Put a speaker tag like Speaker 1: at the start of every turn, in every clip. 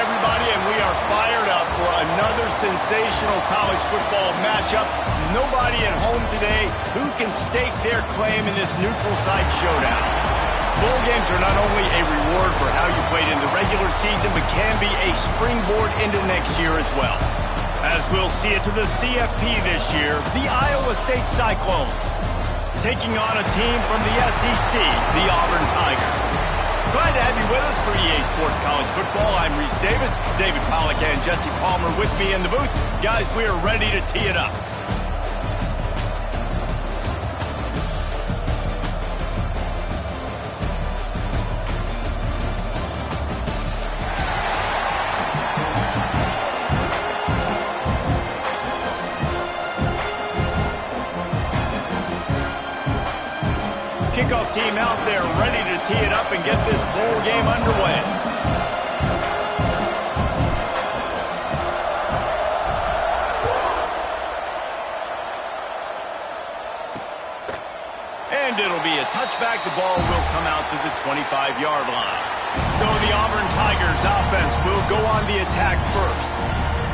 Speaker 1: everybody, and we are fired up for another sensational college football matchup. Nobody at home today who can stake their claim in this neutral site showdown. Bowl games are not only a reward for how you played in the regular season, but can be a springboard into next year as well. As we'll see it to the CFP this year, the Iowa State Cyclones taking on a team from the SEC, the Auburn Tigers. Glad to have you with us for EA Sports College Football. I'm Reese Davis, David Pollack and Jesse Palmer with me in the booth. Guys, we are ready to tee it up. Kickoff team out there ready to tee it up and get this bowl game underway. And it'll be a touchback. The ball will come out to the 25-yard line. So the Auburn Tigers offense will go on the attack first.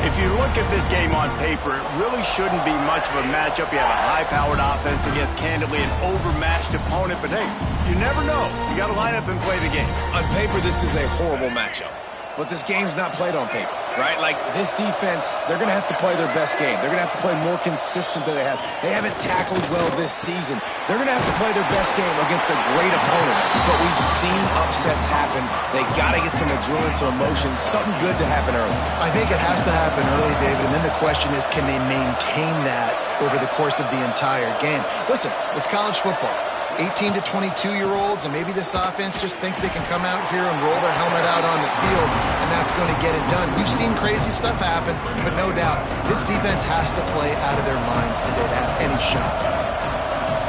Speaker 1: If you look at this game on paper, it really shouldn't be much of a matchup. You have a high-powered offense against, candidly, an overmatched opponent. But, hey, you never know. You got to line up and play the game.
Speaker 2: On paper, this is a horrible matchup. But this game's not played on paper, right? Like, this defense, they're going to have to play their best game. They're going to have to play more consistent than they have. They haven't tackled well this season. They're going to have to play their best game against a great opponent. But we've seen upsets happen. They got to get some adrenaline, some emotion, something good to happen early.
Speaker 3: I think it has to happen early, David, and then the question is, can they maintain that over the course of the entire game? Listen, it's college football. 18 to 22-year-olds, and maybe this offense just thinks they can come out here and roll their helmet out on the field, and that's going to get it done. We've seen crazy stuff happen, but no doubt, this defense has to play out of their minds today to have any shot.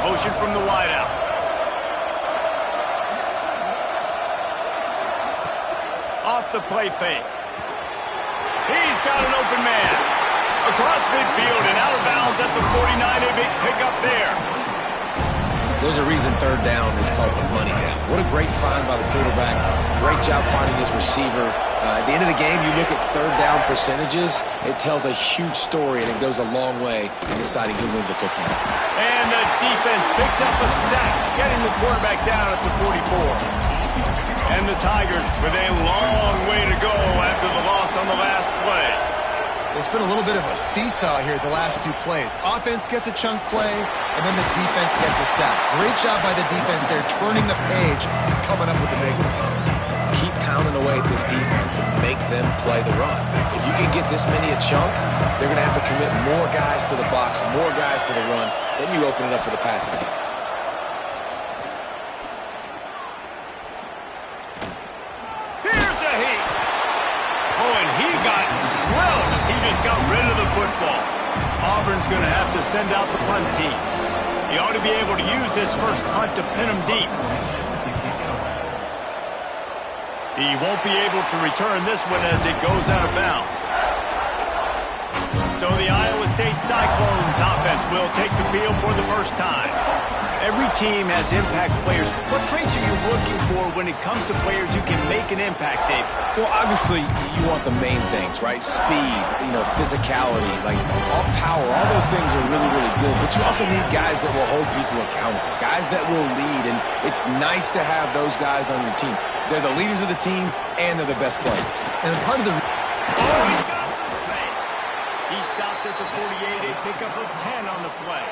Speaker 1: Motion from the wideout. Off the play fake. He's got an open man. Across midfield and out of bounds at the 49. A big pickup there.
Speaker 2: There's a reason third down is called the money down. What a great find by the quarterback. Great job finding his receiver. At the end of the game, you look at third down percentages. It tells a huge story, and it goes a long way in deciding who wins a football.
Speaker 1: And the defense picks up a sack, getting the quarterback down at the 44. And the Tigers with a long way to go after the loss on the last play.
Speaker 3: It's been a little bit of a seesaw here the last two plays. Offense gets a chunk play, and then the defense gets a sack. Great job by the defense there, turning the page and coming up with the big one.
Speaker 2: Keep pounding away at this defense and make them play the run. If you can get this many a chunk, they're going to have to commit more guys to the box, more guys to the run. Then you open it up for the passing game.
Speaker 1: Here's a heat. Oh, and he got drilled as he just got rid of the football. Auburn's going to have to send out the punt team. He ought to be able to use his first punt to pin him deep. He won't be able to return this one as it goes out of bounds. So the Iowa State Cyclones offense will take the field for the first time. Every team has impact players. What traits are you looking for when it comes to players who can make an impact, Dave?
Speaker 2: Well, obviously, you want the main things, right? Speed, physicality, like all power, all those things are really, really good. But you also need guys that will hold people accountable, guys that will lead, and it's nice to have those guys on your team. They're the leaders of the team, and they're the best players.
Speaker 3: And part of the...
Speaker 1: Oh, he's got some space. He stopped at the 48, a pickup of 10 on the play.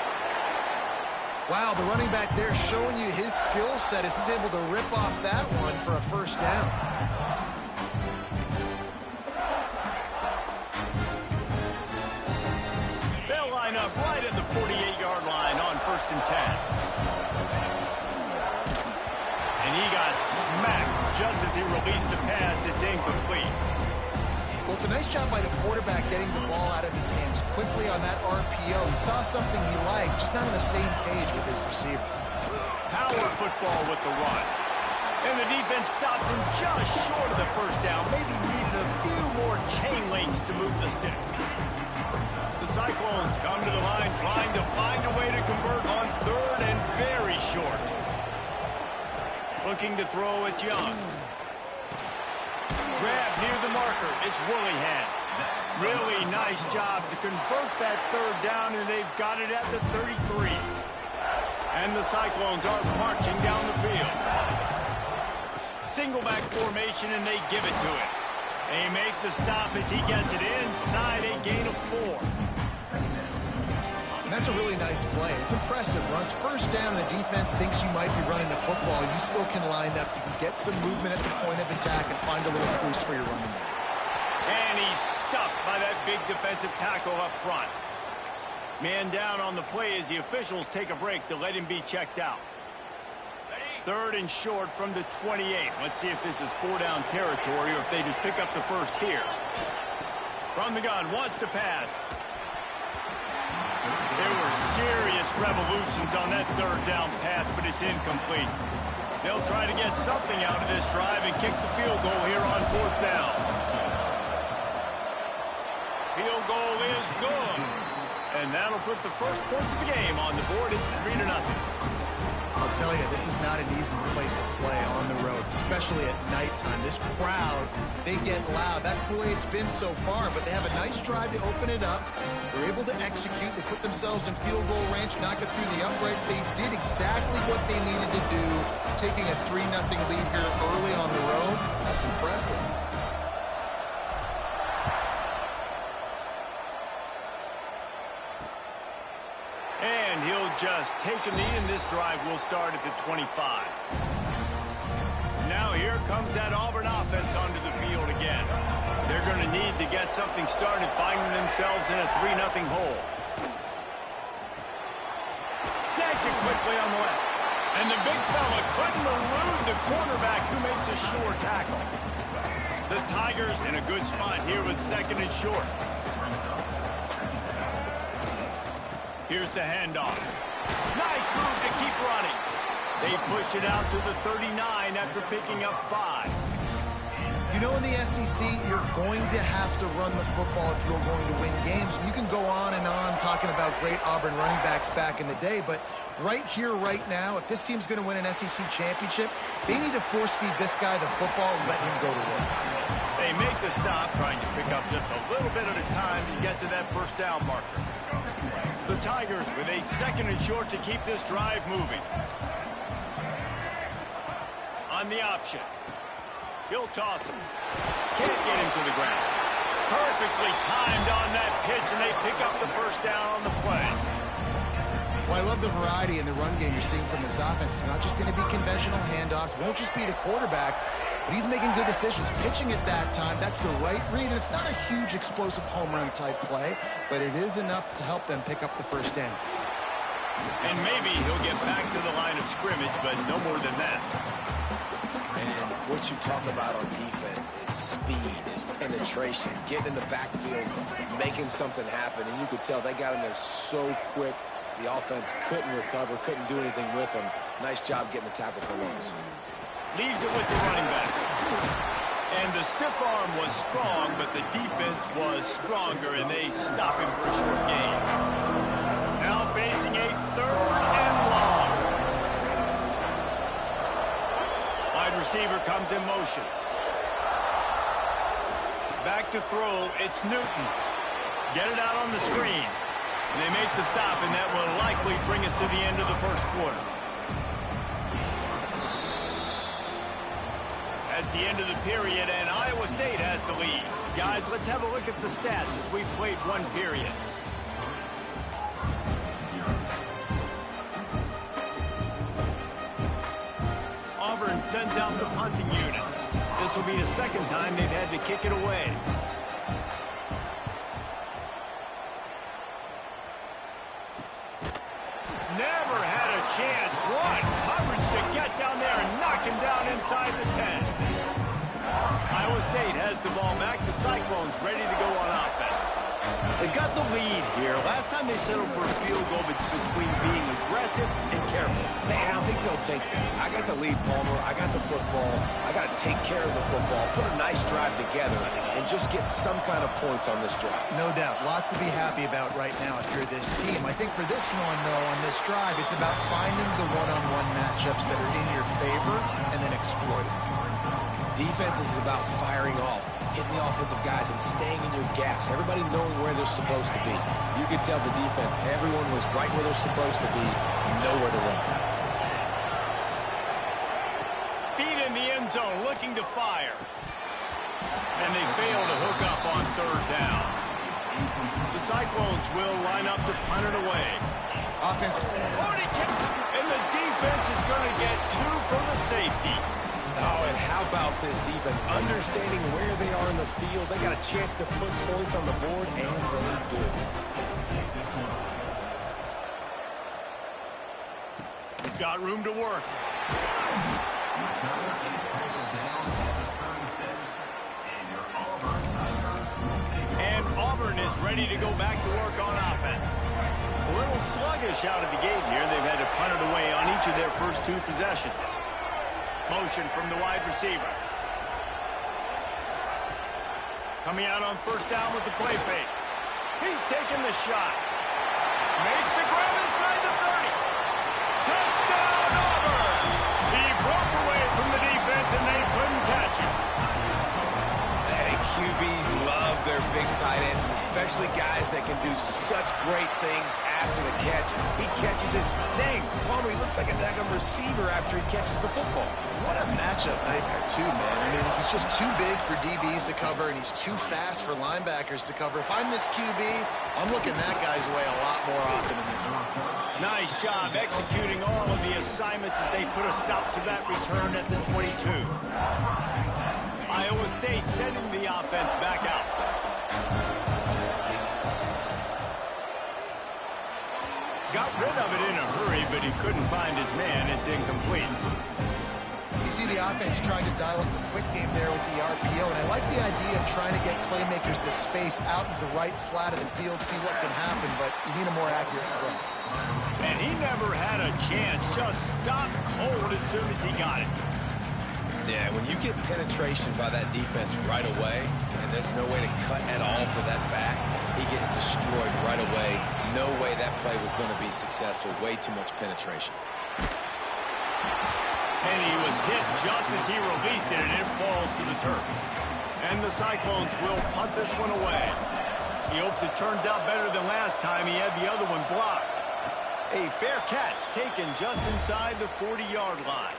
Speaker 3: Wow, the running back there showing you his skill set as he's able to rip off that one for a first down.
Speaker 1: They'll line up right at the 48-yard line on 1st and 10. And he got smacked just as he released the pass. It's incomplete.
Speaker 3: Well, it's a nice job by the quarterback getting the ball out of his hands quickly on that RPO. He saw something he liked, just not on the same page with his receiver.
Speaker 1: Power football with the run. And the defense stops him just short of the first down. Maybe needed a few more chain links to move the sticks. The Cyclones come to the line trying to find a way to convert on 3rd and very short. Looking to throw at Young. Grab near the marker. It's Willingham. Really nice job to convert that third down, and they've got it at the 33. And the Cyclones are marching down the field. Single back formation, and they give it to him. They make the stop as he gets it inside a gain of 4.
Speaker 3: And that's a really nice play. It's impressive. Runs first down, the defense thinks you might be running the football. You still can line up. You can get some movement at the point of attack and find a little crease for your running back.
Speaker 1: And he's stuffed by that big defensive tackle up front. Man down on the play as the officials take a break to let him be checked out. 3rd and short from the 28. Let's see if this is 4-down territory or if they just pick up the first here. From the gun, wants to pass. There were serious revolutions on that 3rd down pass, but it's incomplete. They'll try to get something out of this drive and kick the field goal here on 4th down. Field goal is good. And that'll put the first points of the game on the board. It's 3-0.
Speaker 3: I'll tell you, this is not an easy place to play on the road, especially at nighttime. This crowd, they get loud. That's the way it's been so far, but they have a nice drive to open it up. They're able to execute. They put themselves in field goal range, knock it through the uprights. They did exactly what they needed to do, taking a 3-0 lead here early on the road. That's impressive.
Speaker 1: And he'll just take a knee, and this drive will start at the 25. Now here comes that Auburn offense onto the field again. They're going to need to get something started, finding themselves in a 3-0 hole. Snatch it quickly on the left. And the big fella couldn't elude the cornerback who makes a sure tackle. The Tigers in a good spot here with 2nd and short. Here's the handoff. Nice move to keep running. They push it out to the 39 after picking up 5.
Speaker 3: You know, in the SEC, you're going to have to run the football if you're going to win games. You can go on and on talking about great Auburn running backs back in the day, but right here, right now, if this team's going to win an SEC championship, they need to force-feed this guy the football and let him go to work.
Speaker 1: They make the stop, trying to pick up just a little bit at a time to get to that 1st down marker. The Tigers with a 2nd and short to keep this drive moving. On the option. He'll toss him. Can't get him to the ground. Perfectly timed on that pitch, and they pick up the 1st down on the play.
Speaker 3: Well, I love the variety in the run game you're seeing from this offense. It's not just going to be conventional handoffs. Won't just be the quarterback, but he's making good decisions. Pitching at that time, that's the right read. And it's not a huge explosive home run type play, but it is enough to help them pick up the 1st down.
Speaker 1: And maybe he'll get back to the line of scrimmage, but no more than that.
Speaker 2: And what you talk about on defense is speed, is penetration, getting in the backfield, making something happen. And you could tell they got in there so quick. The offense couldn't recover, couldn't do anything with them. Nice job getting the tackle for once.
Speaker 1: Leaves it with the running back. And the stiff arm was strong, but the defense was stronger, and they stop him for a short gain. Now facing a 3rd and long. Wide receiver comes in motion. Back to throw, it's Newton. Get it out on the screen. They make the stop, and that will likely bring us to the end of the 1st quarter. That's the end of the period, and Iowa State has the lead. Guys, let's have a look at the stats as we've played 1 period. Auburn sends out the punting unit. This will be the 2nd time they've had to kick it away. Never had a chance. What coverage to get down there and knock him down inside the 10. Iowa State has the ball back. The Cyclones ready to go on offense. They've got the lead here. Last time they settled for a field goal between being aggressive and careful.
Speaker 2: Man, I think they'll take that. I got the lead, Palmer. I got the football. I got to take care of the football, put a nice drive together, and just get some kind of points on this drive.
Speaker 3: No doubt. Lots to be happy about right now if you're this team. I think for this one, though, on this drive, it's about finding the one-on-one matchups that are in your favor and then exploiting them.
Speaker 2: Defense is about firing off, hitting the offensive guys, and staying in your gaps. Everybody knowing where they're supposed to be. You could tell the defense, everyone was right where they're supposed to be, nowhere to run.
Speaker 1: Feet in the end zone, looking to fire. And they fail to hook up on third down. The Cyclones will line up to punt it away.
Speaker 3: Offense.
Speaker 1: And the defense is going to get 2 for the safety.
Speaker 2: Oh, and how about this defense? Understanding where they are in the field. They got a chance to put points on the board, and they do.
Speaker 1: Got room to work. And Auburn is ready to go back to work on offense. A little sluggish out of the gate here. They've had to punt it away on each of their first 2 possessions. Motion from the wide receiver. Coming out on first down with the play fake. He's taking the shot. Makes the grab inside the 30. Touchdown, Auburn! He broke away from the defense and they couldn't catch him.
Speaker 2: Hey, QBs love their big tight ends, and especially guys that can do such great things after the catch. He catches it. Dang, Palmer, he looks like a daggum receiver after he catches the football.
Speaker 3: What a matchup nightmare, too, man. I mean, he's just too big for DBs to cover, and he's too fast for linebackers to cover. If I'm this QB, I'm looking that guy's way a lot more often in this one.
Speaker 1: Nice job executing all of the assignments as they put a stop to that return at the 22. Iowa State sending the offense back out. Got rid of it in a hurry, but he couldn't find his man. It's incomplete.
Speaker 3: You see the offense trying to dial up the quick game there with the RPO, and I like the idea of trying to get playmakers the space out of the right flat of the field, see what can happen, but you need a more accurate throw.
Speaker 1: And he never had a chance, just stopped cold as soon as he got it.
Speaker 2: Yeah, when you get penetration by that defense right away, and there's no way to cut at all for that back, he gets destroyed right away. No way that play was going to be successful. Way too much penetration.
Speaker 1: And he was hit just as he released it, and it falls to the turf. And the Cyclones will punt this one away. He hopes it turns out better than last time. He had the other one blocked. A fair catch taken just inside the 40-yard line.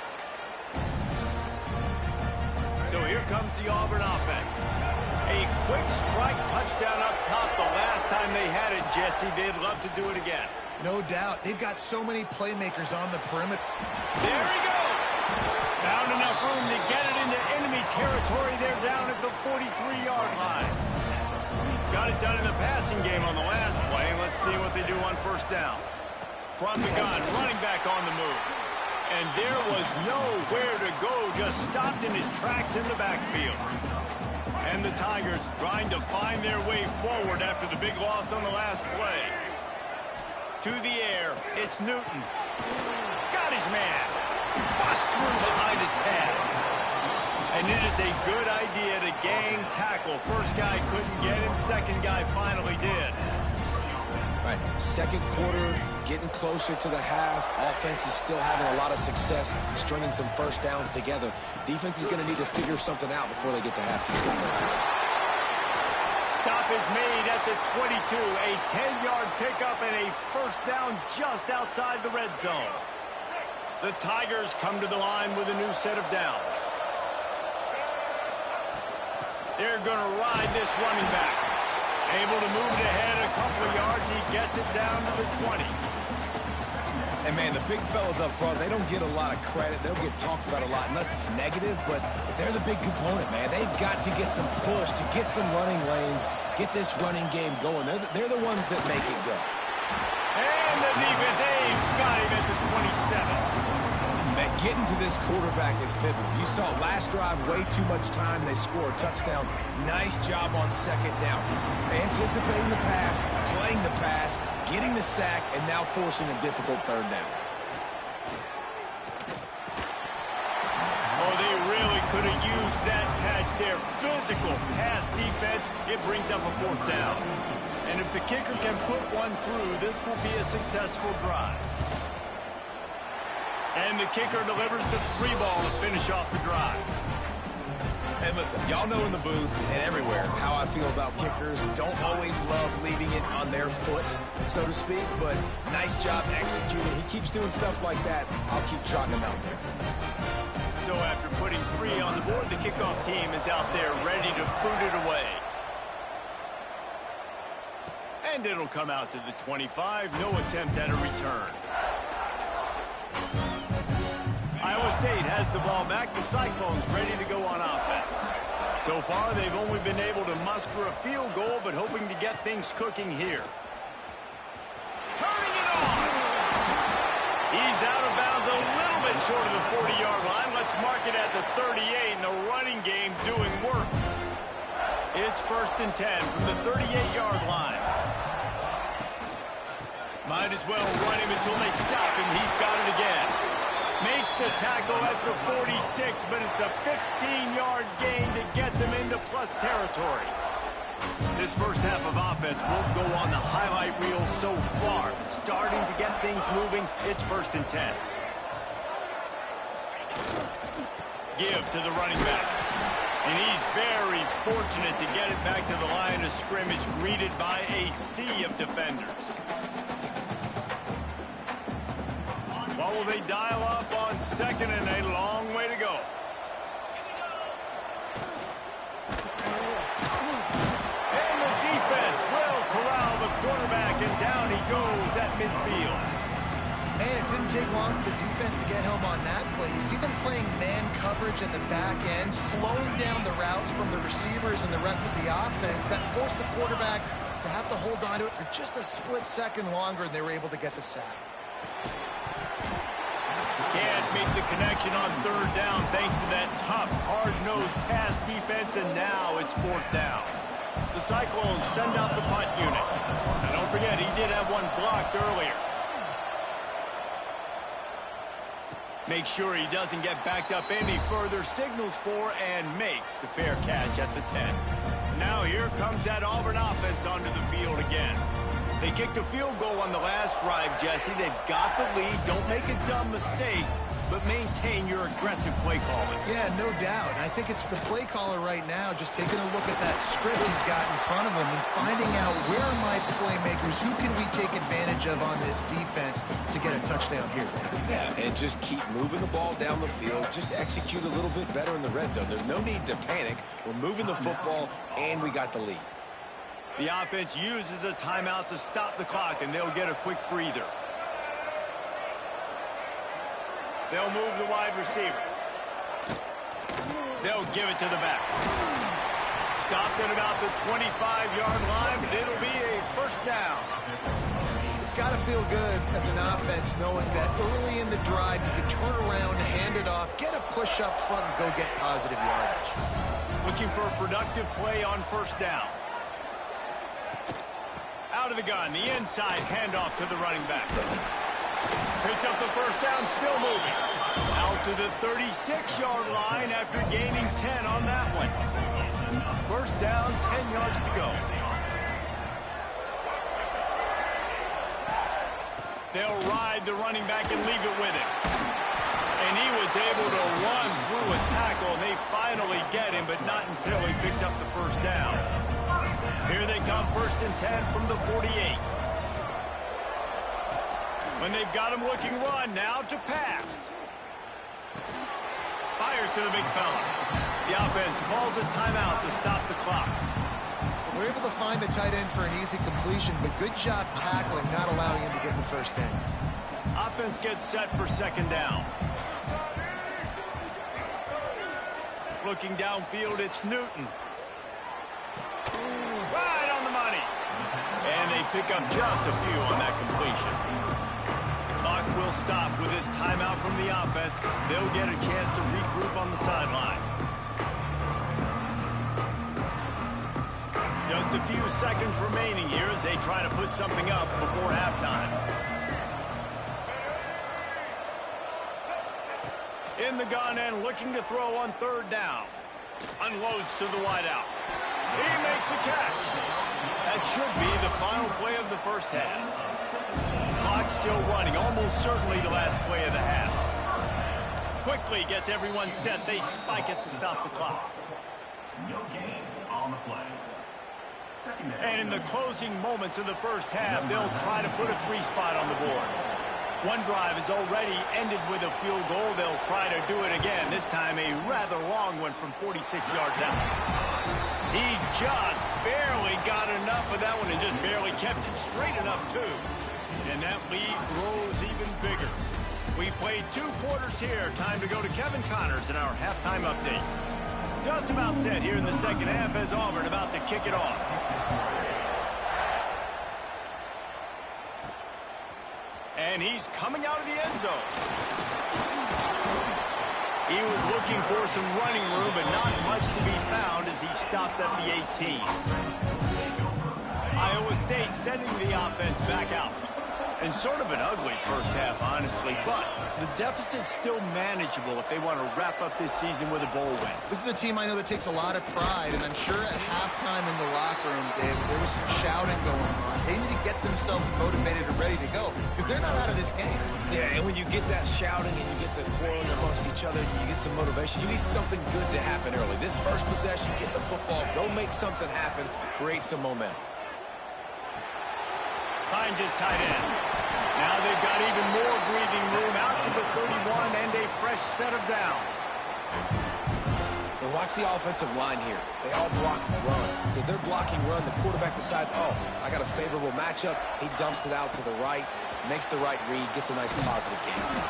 Speaker 1: So here comes the Auburn offense. A quick strike touchdown up top the last time they had it, Jesse. They'd love to do it again.
Speaker 3: No doubt. They've got so many playmakers on the perimeter.
Speaker 1: There he goes. Found enough room to get it into enemy territory. They're down at the 43-yard line. Got it done in the passing game on the last play. Let's see what they do on first down. From the gun, running back on the move. And there was nowhere to go, just stopped in his tracks in the backfield. And the Tigers trying to find their way forward after the big loss on the last play. To the air, it's Newton. Got his man. Bust through behind his pad. And it is a good idea to gang tackle. First guy couldn't get him, second guy finally did.
Speaker 2: Right, second quarter, getting closer to the half. Offense is still having a lot of success stringing some first downs together. Defense is going to need to figure something out before they get to halftime.
Speaker 1: Stop is made at the 22. A 10-yard pickup and a first down just outside the red zone. The Tigers come to the line with a new set of downs. They're going to ride this running back. Able to move it ahead a couple of yards. He gets it down to the 20.
Speaker 2: And, man, the big fellas up front, they don't get a lot of credit. They don't get talked about a lot unless it's negative, but they're the big component, man. They've got to get some push, to get some running lanes, get this running game going. They're the ones that make it go.
Speaker 1: And the defense, got him at the 27.
Speaker 2: Man, getting to this quarterback is pivotal. You saw last drive, way too much time. They score a touchdown. Nice job on second down. Anticipating the pass, playing the pass, getting the sack, and now forcing a difficult third down.
Speaker 1: Oh, they really could have used that catch there. Physical pass defense. It brings up a fourth down. And if the kicker can put one through, this will be a successful drive. And the kicker delivers the 3 ball to finish off the drive.
Speaker 2: And listen, y'all know in the booth and everywhere how I feel about kickers. Don't always love leaving it on their foot, so to speak, but nice job executing. He keeps doing stuff like that. I'll keep trotting him out there.
Speaker 1: So after putting 3 on the board, the kickoff team is out there ready to boot it away. And it'll come out to the 25. No attempt at a return. Iowa State has the ball back. The Cyclones ready to go on offense. So far, they've only been able to muster a field goal, but hoping to get things cooking here. Turning it on! He's out of bounds a little bit short of the 40-yard line. Let's mark it at the 38, and the running game doing work. It's 1st and 10 from the 38-yard line. Might as well run him until they stop him. He's got it again. Makes the tackle at the 46, but it's a 15-yard gain to get them into plus territory. This first half of offense won't go on the highlight reel so far. Starting to get things moving, it's 1st and 10. Give to the running back. And he's very fortunate to get it back to the line of scrimmage, greeted by a sea of defenders. What will they dial up on 2nd and a long way to go? And the defense will corral the quarterback, and down he goes at midfield.
Speaker 3: Man, it didn't take long for the defense to get home on that play. You see them playing man coverage in the back end, slowing down the routes from the receivers and the rest of the offense. That forced the quarterback to have to hold on to it for just a split second longer, and they were able to get the sack.
Speaker 1: Can't make the connection on 3rd down thanks to that tough, hard-nosed pass defense, and now it's 4th down. The Cyclones send out the punt unit. Now don't forget, he did have one blocked earlier. Make sure he doesn't get backed up any further, signals for and makes the fair catch at the 10. Now here comes that Auburn offense onto the field again. They kicked a field goal on the last drive, Jesse. They've got the lead. Don't make a dumb mistake, but maintain your aggressive play calling.
Speaker 3: Yeah, no doubt. I think it's the play caller right now just taking a look at that script he's got in front of him and finding out where are my playmakers, who can we take advantage of on this defense to get a touchdown here.
Speaker 2: Yeah, and just keep moving the ball down the field. Just execute a little bit better in the red zone. There's no need to panic. We're moving the football, and we got the lead.
Speaker 1: The offense uses a timeout to stop the clock, and they'll get a quick breather. They'll move the wide receiver. They'll give it to the back. Stopped at about the 25-yard line, but it'll be a 1st down.
Speaker 3: It's got to feel good as an offense knowing that early in the drive you can turn around, hand it off, get a push up front, and go get positive yardage.
Speaker 1: Looking for a productive play on 1st down. Out of the gun, the inside handoff to the running back. Picks up the 1st down, still moving. Out to the 36-yard line after gaining 10 on that one. 1st down, 10 yards to go. They'll ride the running back and leave it with him. And he was able to run through a tackle, and they finally get him, but not until he picks up the 1st down. Here they come, 1st and 10 from the 48. When they've got him looking run, now to pass. Fires to the big fella. The offense calls a timeout to stop the clock.
Speaker 3: Well, they're able to find the tight end for an easy completion, but good job tackling, not allowing him to get the 1st down.
Speaker 1: Offense gets set for 2nd down. Looking downfield, it's Newton. Right on the money. And they pick up just a few on that completion. The clock will stop with this timeout from the offense. They'll get a chance to regroup on the sideline. Just a few seconds remaining here as they try to put something up before halftime. In the gun and looking to throw on 3rd down. Unloads to the wideout. He makes a catch. That should be the final play of the 1st half. Clock still running, almost certainly the last play of the half. Quickly gets everyone set. They spike it to stop the clock.
Speaker 4: No gain on the play.
Speaker 1: And in the closing moments of the first half, they'll try to put a 3 spot on the board. One drive is already ended with a field goal. They'll try to do it again, this time a rather long one from 46 yards out. He just barely got enough of that one and just barely kept it straight enough, too. And that lead grows even bigger. We played 2 quarters here. Time to go to Kevin Connors in our halftime update. Just about set here in the second half as Auburn about to kick it off. And he's coming out of the end zone. He was looking for some running room, but not much to be found as he stopped at the 18. Iowa State sending the offense back out. And sort of an ugly first half, honestly, but the deficit's still manageable if they want to wrap up this season with a bowl win.
Speaker 3: This is a team I know that takes a lot of pride, and I'm sure at halftime in the locker room, David, there was some shouting going on. They need to get themselves motivated and ready to go, because they're not out of this game.
Speaker 2: Yeah, and when you get that shouting and you get the quarreling amongst each other, you get some motivation. You need something good to happen early. This first possession, get the football, go make something happen, create some momentum.
Speaker 1: Finds his tight end. Now they've got even more breathing room out to the 31 and a fresh set of downs.
Speaker 2: And watch the offensive line here. They all block run. Because they're blocking run, the quarterback decides, oh, I got a favorable matchup. He dumps it out to the right, makes the right read, gets a nice positive gain.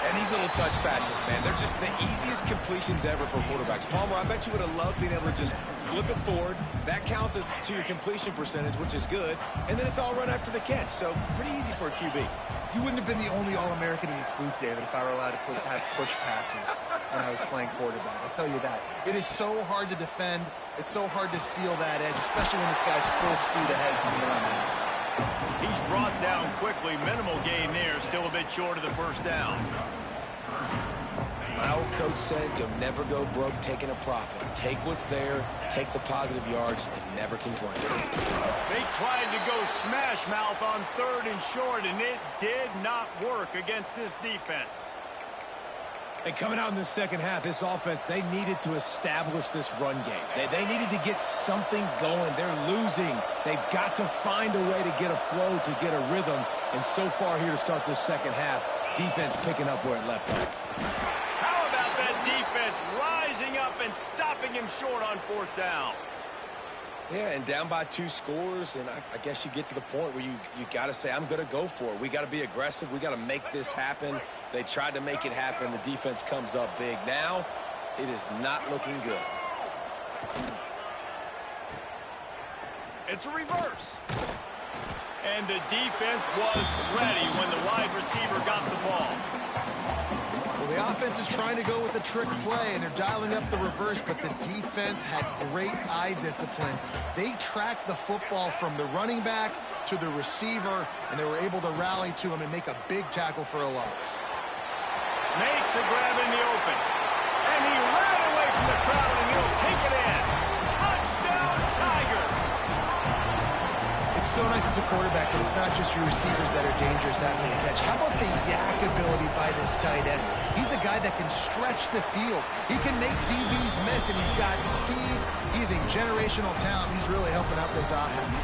Speaker 2: And these little touch passes, man, they're just the easiest completions ever for quarterbacks. Palmer, I bet you would have loved being able to just flip it forward. That counts as to your completion percentage, which is good. And then it's all run after the catch, so pretty easy for a QB.
Speaker 3: You wouldn't have been the only All-American in this booth, David, if I were allowed to have push passes when I was playing quarterback. I'll tell you that. It is so hard to defend. It's so hard to seal that edge, especially when this guy's full speed ahead coming around the inside.
Speaker 1: He's brought down quickly. Minimal gain there. Still a bit short of the first down.
Speaker 2: My old coach said you'll never go broke taking a profit. Take what's there, take the positive yards, and never complain.
Speaker 1: They tried to go smash mouth on 3rd and short, and it did not work against this defense.
Speaker 2: And coming out in the second half, this offense, they needed to establish this run game. They needed to get something going. They're losing. They've got to find a way to get a flow, to get a rhythm. And so far here to start this second half, defense picking up where it left off.
Speaker 1: How about that defense rising up and stopping him short on 4th down?
Speaker 2: Yeah, and down by 2 scores, and I guess you get to the point where you got to say, I'm going to go for it. We got to be aggressive. We got to make this happen. They tried to make it happen. The defense comes up big. Now, it is not looking good.
Speaker 1: It's a reverse. And the defense was ready when the wide receiver got the ball.
Speaker 3: Well, the offense is trying to go with a trick play, and they're dialing up the reverse, but the defense had great eye discipline. They tracked the football from the running back to the receiver, and they were able to rally to him and make a big tackle for a loss.
Speaker 1: Makes the grab in the open. And he ran away from the crowd, and he'll take it in. Touchdown, Tiger!
Speaker 3: It's so nice as a quarterback that it's not just your receivers that are dangerous after the catch. How about the yak ability by this tight end? He's a guy that can stretch the field. He can make DBs miss, and he's got speed. He's a generational talent. He's really helping out this offense.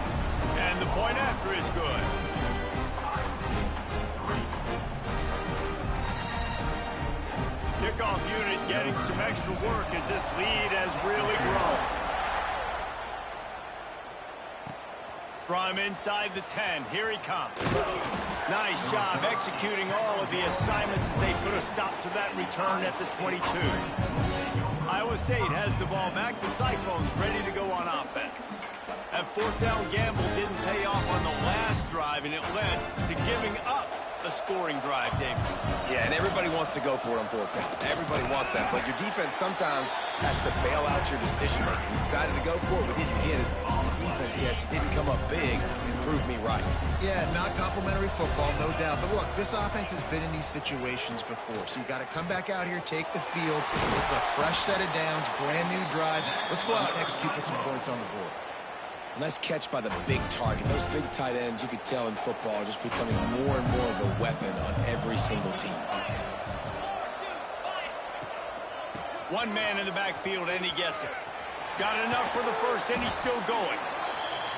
Speaker 1: And the point after is good. Kickoff unit getting some extra work as this lead has really grown. From inside the 10, here he comes. Nice job executing all of the assignments as they put a stop to that return at the 22. Iowa State has the ball back. The Cyclones ready to go on offense. That 4th down gamble didn't pay off on the last drive, and it led to giving up a scoring drive, David.
Speaker 2: Yeah, and everybody wants to go for it on 4th down. Everybody wants that, but your defense sometimes has to bail out your decision-making. We decided to go for it, we didn't get it. The defense, Jesse, didn't come up big and prove me right.
Speaker 3: Yeah, not complimentary football, no doubt. But look, this offense has been in these situations before, so you got to come back out here, take the field. It's a fresh set of downs, brand new drive. Let's go out and execute, put some points on the board.
Speaker 2: Nice catch by the big target. Those big tight ends, you could tell in football, are just becoming more and more of a weapon on every single team.
Speaker 1: One man in the backfield, and he gets it. Got enough for the first, and he's still going.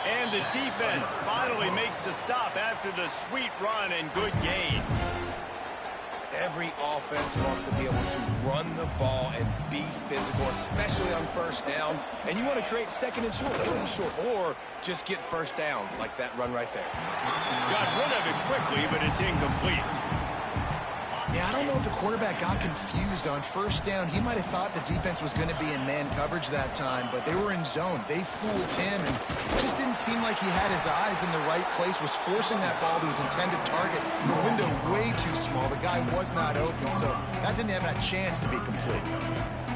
Speaker 1: And the defense finally makes the stop after the sweet run and good gain.
Speaker 2: Every offense wants to be able to run the ball and be physical, especially on first down. And you want to create second and short, or just get first downs like that run right there.
Speaker 1: Got rid of it quickly, but it's incomplete.
Speaker 3: Yeah, I don't know if the quarterback got confused on first down. He might have thought the defense was going to be in man coverage that time, but they were in zone. They fooled him, and it just didn't seem like he had his eyes in the right place, was forcing that ball to his intended target. The window way too small. The guy was not open, so that didn't have a chance to be complete.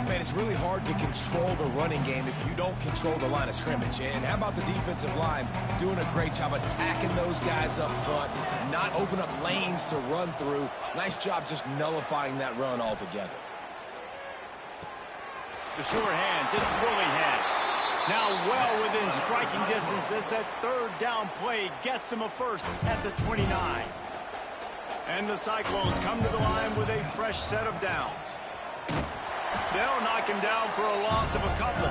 Speaker 2: Man, it's really hard to control the running game if you don't control the line of scrimmage. And how about the defensive line doing a great job attacking those guys up front, not open up lanes to run through. Nice job just nullifying that run altogether.
Speaker 1: The sure hands, it's Willingham. Now well within striking distance as that third down play gets him a first at the 29. And the Cyclones come to the line with a fresh set of downs. They'll knock him down for a loss of a couple.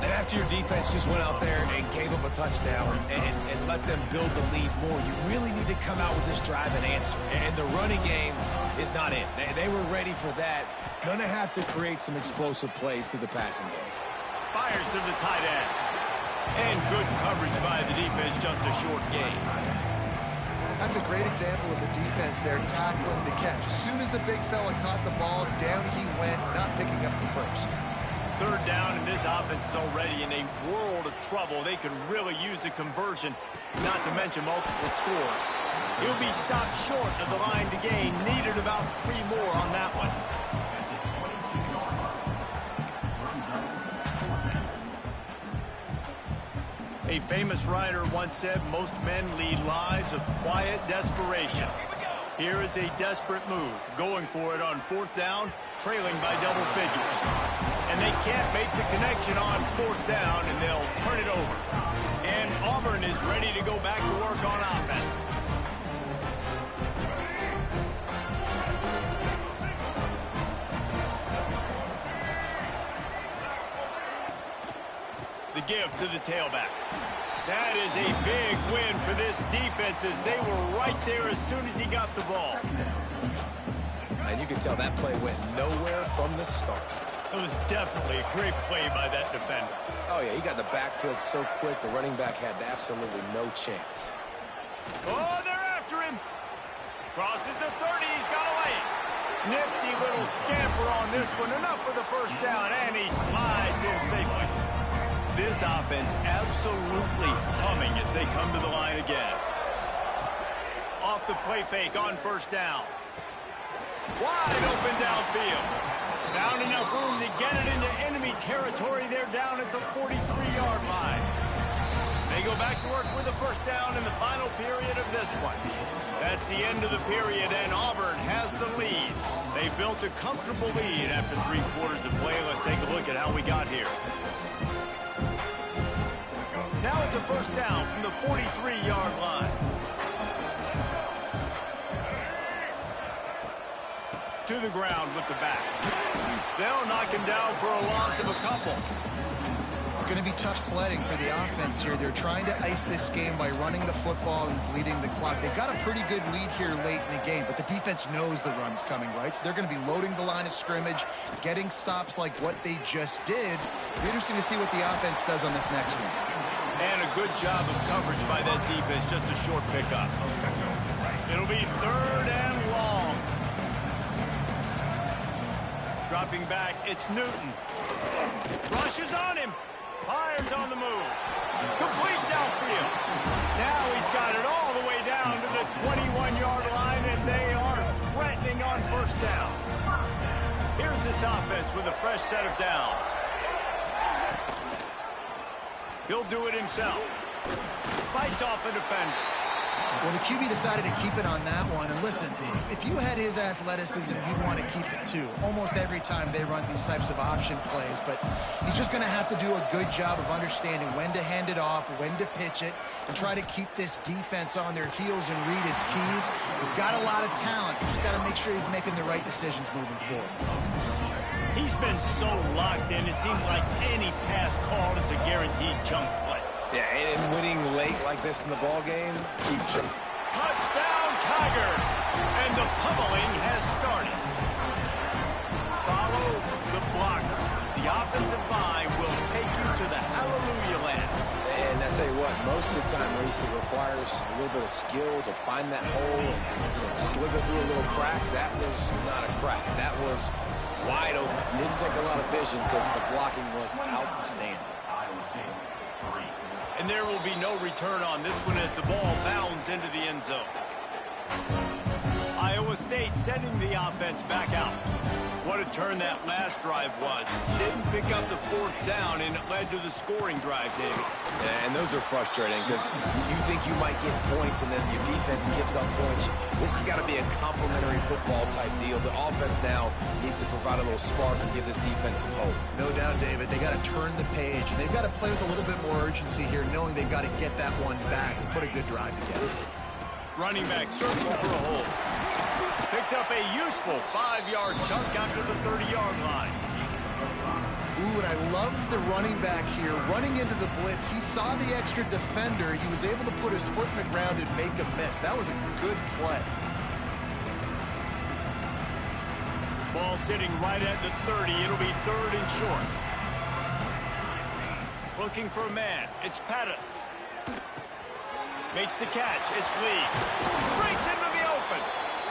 Speaker 2: And after your defense just went out there and gave up a touchdown and let them build the lead more, you really need to come out with this drive and answer. And the running game is not in. They were ready for that. Gonna have to create some explosive plays through the passing game.
Speaker 1: Fires to the tight end. And good coverage by the defense, just a short gain.
Speaker 3: That's a great example of the defense there tackling the catch. As soon as the big fella caught the ball, down he went, not picking up the first.
Speaker 1: Third down, and this offense is already in a world of trouble. They could really use a conversion, not to mention multiple scores. He'll be stopped short of the line to gain. Needed about 3 more on that one. A famous writer once said, most men lead lives of quiet desperation. Here is a desperate move, going for it on fourth down, trailing by double figures. And they can't make the connection on fourth down, and they'll turn it over. And Auburn is ready to go back to work on offense. The give to the tailback. That is a big win for this defense as they were right there as soon as he got the ball.
Speaker 2: And you can tell that play went nowhere from the start.
Speaker 1: It was definitely a great play by that defender.
Speaker 2: Oh, yeah, he got the backfield so quick, the running back had absolutely no chance.
Speaker 1: Oh, they're after him. Crosses the 30, he's got away. Nifty little scamper on this one, enough for the first down, and he slides in safely. This offense absolutely humming as they come to the line again. Off the play fake on first down. Wide open downfield. Found enough room to get it into enemy territory. They're down at the 43-yard line. They go back to work with the first down in the final period of this one. That's the end of the period, and Auburn has the lead. They built a comfortable lead after 3 quarters of play. Let's take a look at how we got here. Now it's a first down from the 43-yard line. To the ground with the back. They'll knock him down for a loss of a couple.
Speaker 3: It's going to be tough sledding for the offense here. They're trying to ice this game by running the football and bleeding the clock. They've got a pretty good lead here late in the game, but the defense knows the run's coming, right? So they're going to be loading the line of scrimmage, getting stops like what they just did. It'll be interesting to see what the offense does on this next one.
Speaker 1: And a good job of coverage by that defense, just a short pickup. It'll be third and long. Dropping back, it's Newton. Rushes on him. Irons on the move. Complete downfield. Now he's got it all the way down to the 21-yard line, and they are threatening on first down. Here's this offense with a fresh set of downs. He'll do it himself. Fights off a defender.
Speaker 3: Well, the QB decided to keep it on that one. And listen, if you had his athleticism, you'd want to keep it too. Almost every time they run these types of option plays. But he's just going to have to do a good job of understanding when to hand it off, when to pitch it, and try to keep this defense on their heels and read his keys. He's got a lot of talent. You just got to make sure he's making the right decisions moving forward.
Speaker 1: He's been so locked in, it seems like any pass called is a guaranteed chunk play.
Speaker 2: Yeah, and winning late like this in the ball game, keeps him.
Speaker 1: Touchdown, Tiger! And the pummeling has started. Follow the blocker. The offensive line will take you to the hallelujah land.
Speaker 2: And I tell you what, most of the time, Reese, it requires a little bit of skill to find that hole and slither through a little crack. That was not a crack. That was wide open. Didn't take a lot of vision because the blocking was outstanding.
Speaker 1: And there will be no return on this one as the ball bounds into the end zone. Iowa State sending the offense back out. What a turn that last drive was. Didn't pick up the fourth down, and it led to the scoring drive, David.
Speaker 2: Yeah, and those are frustrating because you think you might get points and then your defense gives up points. This has got to be a complementary football type deal. The offense now needs to provide a little spark and give this defense some hope.
Speaker 3: No doubt, David. They got to turn the page, and they've got to play with a little bit more urgency here, knowing they've got to get that one back and put a good drive together.
Speaker 1: Running back searching for a hole. Picks up a useful 5-yard chunk after the 30-yard line.
Speaker 3: Ooh, and I love the running back here. Running into the blitz, he saw the extra defender. He was able to put his foot in the ground and make a miss. That was a good play.
Speaker 1: Ball sitting right at the 30. It'll be third and short. Looking for a man. It's Pettis. Makes the catch. It's Lee. Breaks into the open.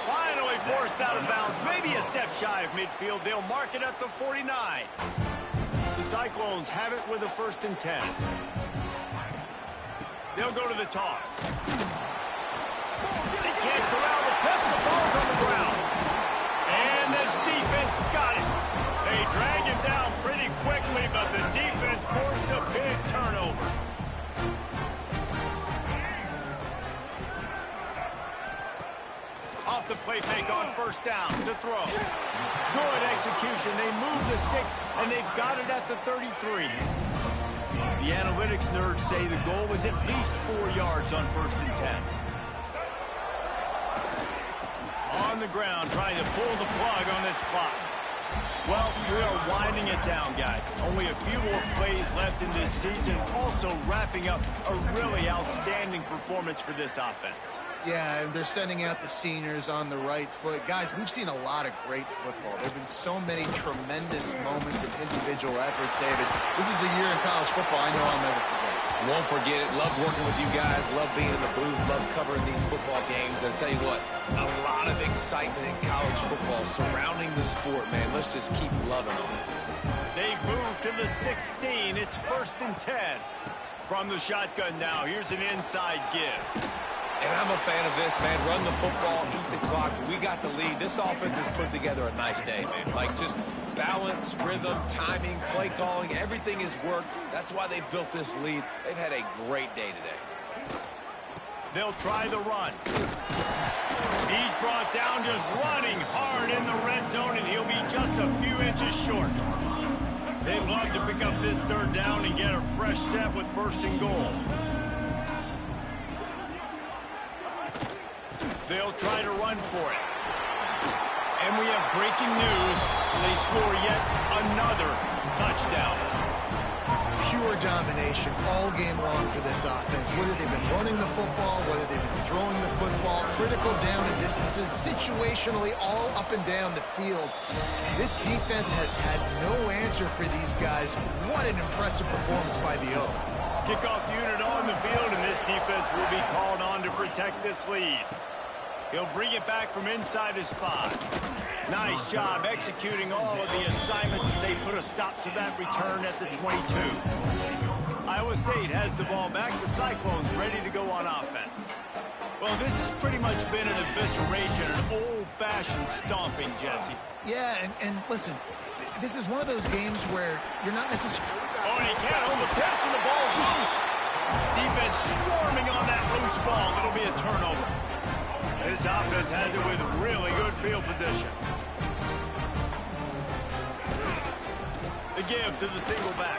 Speaker 1: Finally forced out of bounds. Maybe a step shy of midfield. They'll mark it at the 49. The Cyclones have it with a 1st and 10. They'll go to the toss. They can't corral the pitch. The ball's on the ground. And the defense got it. They drag him down pretty quickly, but the defense forced a big turnover. Off the play fake on 1st down to throw. Good execution. They move the sticks, and they've got it at the 33. The analytics nerds say the goal was at least 4 yards on 1st and 10. On the ground, trying to pull the plug on this clock. Well, we are winding it down, guys. Only a few more plays left in this season. Also wrapping up a really outstanding performance for this offense.
Speaker 3: Yeah, and they're sending out the seniors on the right foot. Guys, we've seen a lot of great football. There have been so many tremendous moments and individual efforts, David. This is a year in college football I know I'll never forget.
Speaker 2: Won't forget it. Love working with you guys. Love being in the booth. Love covering these football games. And I'll tell you what, a lot of excitement in college football surrounding the sport, man. Let's just keep loving on it.
Speaker 1: They've moved to the 16. It's 1st and 10. From the shotgun now, here's an inside give.
Speaker 2: And I'm a fan of this, man. Run the football, eat the clock. We got the lead. This offense has put together a nice day, man. Like just balance, rhythm, timing, play calling, everything has worked. That's why they've built this lead. They've had a great day today.
Speaker 1: They'll try the run. He's brought down just running hard in the red zone, and he'll be just a few inches short. They'd love to pick up this 3rd down and get a fresh set with 1st and goal. They'll try to run for it. And we have breaking news. They score yet another touchdown.
Speaker 3: Pure domination all game long for this offense. Whether they've been running the football, whether they've been throwing the football, critical down and distances, situationally all up and down the field. This defense has had no answer for these guys. What an impressive performance by the O.
Speaker 1: Kickoff unit on the field, and this defense will be called on to protect this lead. He'll bring it back from inside his 5. Nice job executing all of the assignments as they put a stop to that return at the 22. Iowa State has the ball back. The Cyclones ready to go on offense. Well, this has pretty much been an evisceration, an old-fashioned stomping, Jesse.
Speaker 3: Yeah, and listen, this is one of those games where you're not necessarily...
Speaker 1: Oh, and he can't hold the pitch, and the ball's loose. Defense swarming on that loose ball. It'll be a turnover. This offense has it with really good field position. The give to the single back.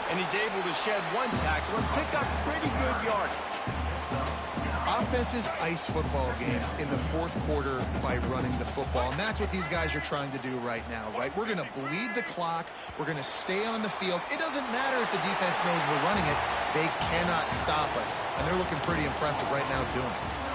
Speaker 1: And he's able to shed one tackle and pick up pretty good yardage.
Speaker 3: Offenses ice football games in the fourth quarter by running the football, and that's what these guys are trying to do right now, right? We're going to bleed the clock. We're going to stay on the field. It doesn't matter if the defense knows we're running it. They cannot stop us, and they're looking pretty impressive right now doing it.